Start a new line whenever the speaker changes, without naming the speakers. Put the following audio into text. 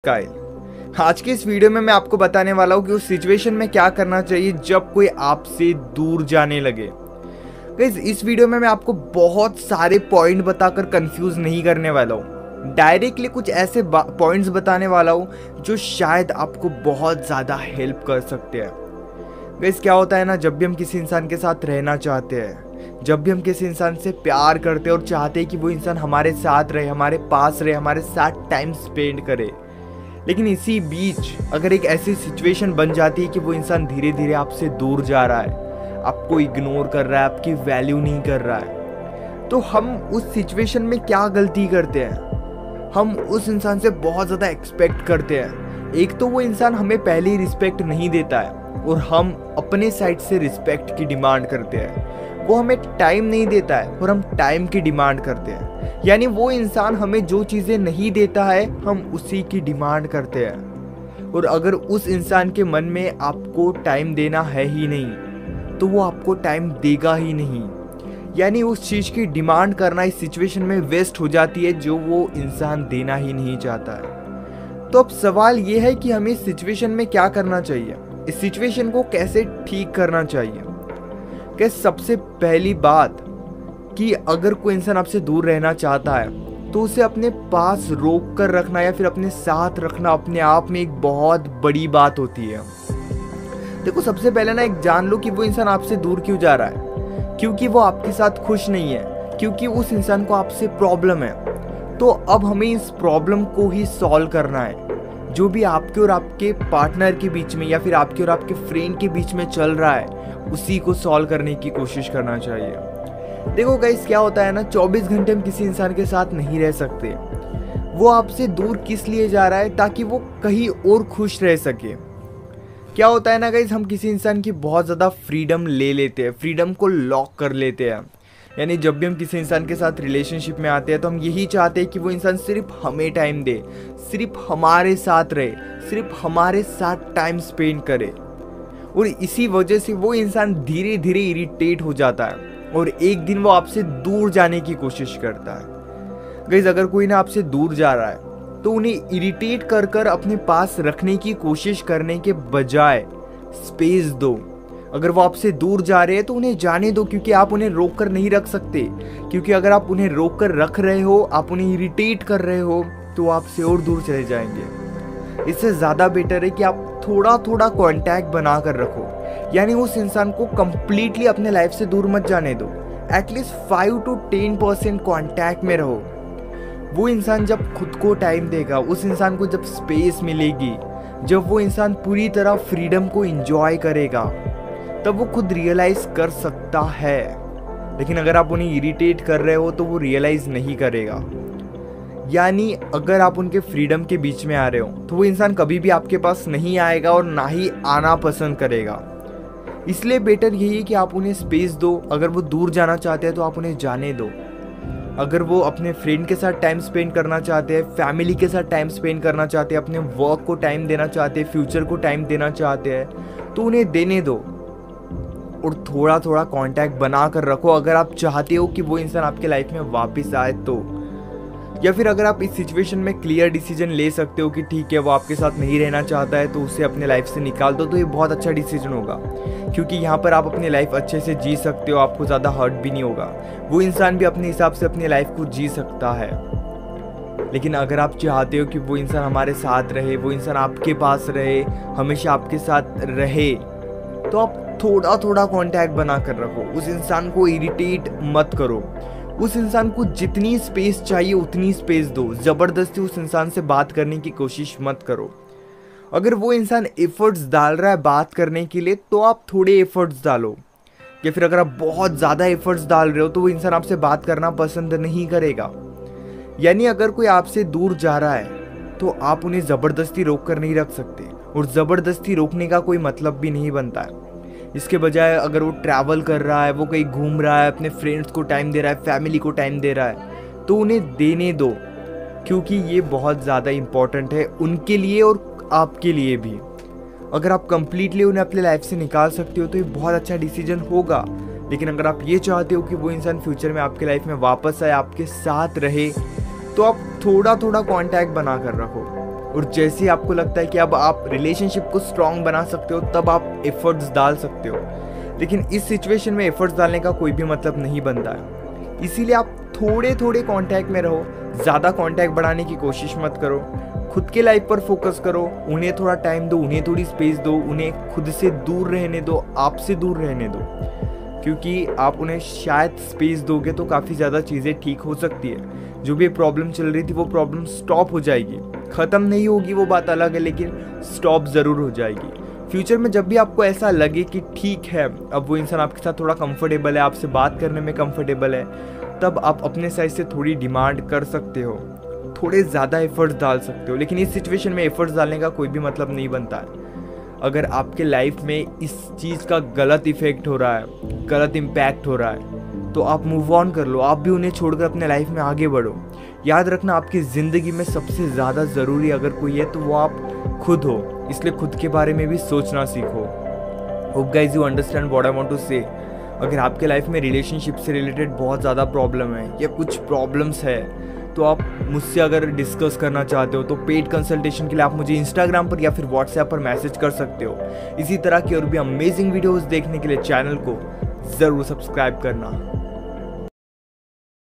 Kyle. आज के इस वीडियो में मैं आपको बताने वाला हूँ कि उस सिचुएशन में क्या करना चाहिए जब कोई आपसे दूर जाने लगे। गाइस, इस वीडियो में मैं आपको बहुत सारे पॉइंट बताकर कंफ्यूज नहीं करने वाला हूँ। डायरेक्टली कुछ ऐसे पॉइंट्स बताने वाला हूँ जो शायद आपको बहुत ज़्यादा हेल्प कर सकते हैं। गाइस, क्या होता है ना, जब भी हम किसी इंसान के साथ रहना चाहते हैं, जब भी हम किसी इंसान से प्यार करते हैं और चाहते हैं कि वो इंसान हमारे साथ रहे, हमारे पास रहे, हमारे साथ टाइम स्पेंड करे, लेकिन इसी बीच अगर एक ऐसी सिचुएशन बन जाती है कि वो इंसान धीरे धीरे आपसे दूर जा रहा है, आपको इग्नोर कर रहा है, आपकी वैल्यू नहीं कर रहा है, तो हम उस सिचुएशन में क्या गलती करते हैं? हम उस इंसान से बहुत ज़्यादा एक्सपेक्ट करते हैं। एक तो वो इंसान हमें पहले ही रिस्पेक्ट नहीं देता है और हम अपने साइड से रिस्पेक्ट की डिमांड करते हैं। वो हमें टाइम नहीं देता है और हम टाइम की डिमांड करते हैं। यानी वो इंसान हमें जो चीज़ें नहीं देता है, हम उसी की डिमांड करते हैं। और अगर उस इंसान के मन में आपको टाइम देना है ही नहीं, तो वो आपको टाइम देगा ही नहीं। यानी उस चीज़ की डिमांड करना इस सिचुएशन में वेस्ट हो जाती है जो वो इंसान देना ही नहीं चाहता है। तो अब सवाल ये है कि हमें इस सिचुएशन में क्या करना चाहिए, इस सिचुएशन को कैसे ठीक करना चाहिए। कि सबसे पहली बात कि अगर कोई इंसान आपसे दूर रहना चाहता है तो उसे अपने पास रोक कर रखना या फिर अपने साथ रखना अपने आप में एक बहुत बड़ी बात होती है। देखो, सबसे पहले ना एक जान लो कि वो इंसान आपसे दूर क्यों जा रहा है। क्योंकि वो आपके साथ खुश नहीं है, क्योंकि उस इंसान को आपसे प्रॉब्लम है। तो अब हमें इस प्रॉब्लम को ही सॉल्व करना है। जो भी आपके और आपके पार्टनर के बीच में या फिर आपके और आपके फ्रेंड के बीच में चल रहा है, उसी को सॉल्व करने की कोशिश करना चाहिए। देखो गाइस, क्या होता है ना, 24 घंटे हम किसी इंसान के साथ नहीं रह सकते। वो आपसे दूर किस लिए जा रहा है? ताकि वो कहीं और खुश रह सके। क्या होता है ना गाइस, हम किसी इंसान की बहुत ज़्यादा फ्रीडम ले लेते हैं, फ्रीडम को लॉक कर लेते हैं। यानी जब भी हम किसी इंसान के साथ रिलेशनशिप में आते हैं तो हम यही चाहते हैं कि वो इंसान सिर्फ हमें टाइम दे, सिर्फ हमारे साथ रहे, सिर्फ हमारे साथ टाइम स्पेंड करे। और इसी वजह से वो इंसान धीरे धीरे इरिटेट हो जाता है और एक दिन वो आपसे दूर जाने की कोशिश करता है। गाइस, अगर कोई ना आपसे दूर जा रहा है तो उन्हें इरिटेट कर कर अपने पास रखने की कोशिश करने के बजाय स्पेस दो। अगर वो आपसे दूर जा रहे हैं तो उन्हें जाने दो, क्योंकि आप उन्हें रोक कर नहीं रख सकते। क्योंकि अगर आप उन्हें रोक कर रख रहे हो, आप उन्हें इरिटेट कर रहे हो, तो आपसे और दूर चले जाएंगे। इससे ज़्यादा बेटर है कि आप थोड़ा थोड़ा कांटेक्ट बना कर रखो। यानी उस इंसान को कंप्लीटली अपने लाइफ से दूर मत जाने दो। एटलीस्ट 5 to 10% कांटेक्ट में रहो। वो इंसान जब खुद को टाइम देगा, उस इंसान को जब स्पेस मिलेगी, जब वो इंसान पूरी तरह फ्रीडम को एंजॉय करेगा, तब वो खुद रियलाइज कर सकता है। लेकिन अगर आप उन्हें इरिटेट कर रहे हो तो वो रियलाइज नहीं करेगा। यानी अगर आप उनके फ्रीडम के बीच में आ रहे हो तो वो इंसान कभी भी आपके पास नहीं आएगा और ना ही आना पसंद करेगा। इसलिए बेटर यही है कि आप उन्हें स्पेस दो। अगर वो दूर जाना चाहते हैं तो आप उन्हें जाने दो। अगर वो अपने फ्रेंड के साथ टाइम स्पेंड करना चाहते हैं, फैमिली के साथ टाइम स्पेंड करना चाहते हैं, अपने वर्क को टाइम देना चाहते हैं, फ्यूचर को टाइम देना चाहते हैं, तो उन्हें देने दो और थोड़ा थोड़ा कांटेक्ट बना कर रखो। अगर आप चाहते हो कि वो इंसान आपके लाइफ में वापस आए तो, या फिर अगर आप इस सिचुएशन में क्लियर डिसीजन ले सकते हो कि ठीक है, वो आपके साथ नहीं रहना चाहता है, तो उसे अपने लाइफ से निकाल दो, तो ये बहुत अच्छा डिसीजन होगा। क्योंकि यहाँ पर आप अपनी लाइफ अच्छे से जी सकते हो, आपको ज़्यादा हर्ट भी नहीं होगा। वो इंसान भी अपने हिसाब से अपनी लाइफ को जी सकता है। लेकिन अगर आप चाहते हो कि वो इंसान हमारे साथ रहे, वो इंसान आपके पास रहे, हमेशा आपके साथ रहे, तो आप थोड़ा थोड़ा कांटेक्ट बना कर रखो। उस इंसान को इरिटेट मत करो। उस इंसान को जितनी स्पेस चाहिए उतनी स्पेस दो। ज़बरदस्ती उस इंसान से बात करने की कोशिश मत करो। अगर वो इंसान एफर्ट्स डाल रहा है बात करने के लिए, तो आप थोड़े एफर्ट्स डालो। या फिर अगर आप बहुत ज़्यादा एफर्ट्स डाल रहे हो तो वो इंसान आपसे बात करना पसंद नहीं करेगा। यानी अगर कोई आपसे दूर जा रहा है तो आप उन्हें ज़बरदस्ती रोक कर नहीं रख सकते, और ज़बरदस्ती रोकने का कोई मतलब भी नहीं बनता है। इसके बजाय अगर वो ट्रैवल कर रहा है, वो कहीं घूम रहा है, अपने फ्रेंड्स को टाइम दे रहा है, फैमिली को टाइम दे रहा है, तो उन्हें देने दो। क्योंकि ये बहुत ज़्यादा इम्पॉर्टेंट है उनके लिए और आपके लिए भी। अगर आप कंप्लीटली उन्हें अपने लाइफ से निकाल सकते हो तो ये बहुत अच्छा डिसीजन होगा। लेकिन अगर आप ये चाहते हो कि वो इंसान फ्यूचर में आपके लाइफ में वापस आए, आपके साथ रहे, तो आप थोड़ा थोड़ा कांटेक्ट बना कर रखो। और जैसे ही आपको लगता है कि अब आप रिलेशनशिप को स्ट्रांग बना सकते हो, तब आप एफर्ट्स डाल सकते हो। लेकिन इस सिचुएशन में एफर्ट्स डालने का कोई भी मतलब नहीं बनता है। इसीलिए आप थोड़े थोड़े कांटेक्ट में रहो, ज़्यादा कांटेक्ट बढ़ाने की कोशिश मत करो। खुद के लाइफ पर फोकस करो, उन्हें थोड़ा टाइम दो, उन्हें थोड़ी स्पेस दो, उन्हें खुद से दूर रहने दो, आपसे दूर रहने दो। क्योंकि आप उन्हें शायद स्पेस दोगे तो काफ़ी ज़्यादा चीज़ें ठीक हो सकती है। जो भी प्रॉब्लम चल रही थी वो प्रॉब्लम स्टॉप हो जाएगी। ख़त्म नहीं होगी वो बात अलग है, लेकिन स्टॉप ज़रूर हो जाएगी। फ्यूचर में जब भी आपको ऐसा लगे कि ठीक है, अब वो इंसान आपके साथ थोड़ा कंफर्टेबल है, आपसे बात करने में कंफर्टेबल है, तब आप अपने साइड से थोड़ी डिमांड कर सकते हो, थोड़े ज़्यादा एफर्ट्स डाल सकते हो। लेकिन इस सिचुएशन में एफर्ट्स डालने का कोई भी मतलब नहीं बनता है। अगर आपके लाइफ में इस चीज़ का गलत इफेक्ट हो रहा है, गलत इम्पैक्ट हो रहा है, तो आप मूव ऑन कर लो। आप भी उन्हें छोड़कर अपने लाइफ में आगे बढ़ो। याद रखना, आपकी ज़िंदगी में सबसे ज़्यादा ज़रूरी अगर कोई है तो वो आप खुद हो। इसलिए खुद के बारे में भी सोचना सीखो। Hope guys you understand what I want to say. अगर आपके लाइफ में रिलेशनशिप से रिलेटेड बहुत ज़्यादा प्रॉब्लम है या कुछ प्रॉब्लम्स है, तो आप मुझसे अगर डिस्कस करना चाहते हो तो पेड कंसल्टेशन के लिए आप मुझे इंस्टाग्राम पर या फिर व्हाट्सएप पर मैसेज कर सकते हो। इसी तरह की और भी अमेजिंग वीडियोस देखने के लिए चैनल को ज़रूर सब्सक्राइब करना।